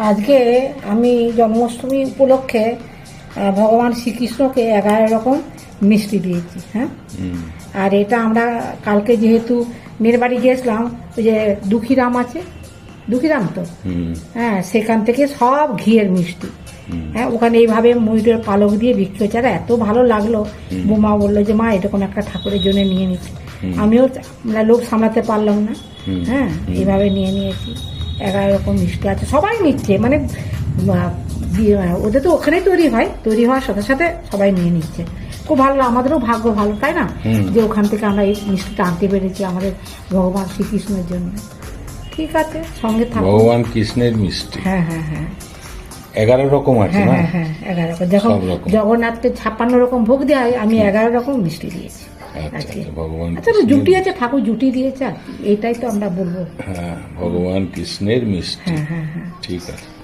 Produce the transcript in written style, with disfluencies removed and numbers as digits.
আজকে আমি জন্মাষ্টমী উপলক্ষে ভগবান শ্রীকৃষ্ণকে 11 রকম মিষ্টি দিয়েছি। হ্যাঁ, আর এটা আমরা কালকে যেহেতু মেয়ের বাড়ি গিয়েছিলাম, ওই যে দুঃখীরাম আছে, দুঃখীরাম তো, হ্যাঁ, সেখান থেকে সব ঘিয়ের মিষ্টি। হ্যাঁ, ওখানে এইভাবে ময়ূরের পালক দিয়ে বিক্রি হচ্ছে, আর এত ভালো লাগলো। বোমা বললো যে মা এরকম একটা ঠাকুরের জন্য নিয়ে নিচ্ছি। আমিও লোক সামলাতে পারলাম না, হ্যাঁ, এইভাবে নিয়ে নিয়েছি। 11 রকম মিষ্টি আছে, সবাই নিচ্ছে, মানে ওদের তো ওখানেই তৈরি হয়, তৈরি হওয়ার সাথে সাথে সবাই নিয়ে নিচ্ছে। খুব ভালো, আমাদেরও ভাগ্য ভালো, তাই না, যে ওখান থেকে আমরা এই মিষ্টিটা আনতে পেরেছি আমাদের ভগবান শ্রীকৃষ্ণের জন্য। ঠিক আছে, সঙ্গে থাকো। ভগবান কৃষ্ণের মিষ্টি, হ্যাঁ হ্যাঁ হ্যাঁ, 11 রকম আছে না? হ্যাঁ হ্যাঁ, 11 রকম। যখন জগন্নাথকে 56 রকম ভোগ দেওয়া হয়, আমি 11 রকম মিষ্টি দিয়েছি। ভগবান জুটি আছে, ঠাকুর জুটি দিয়েছে, আর এটাই তো আমরা বলবো। হ্যাঁ, ভগবান কৃষ্ণের মিষ্টি। হ্যাঁ হ্যাঁ হ্যাঁ, ঠিক আছে।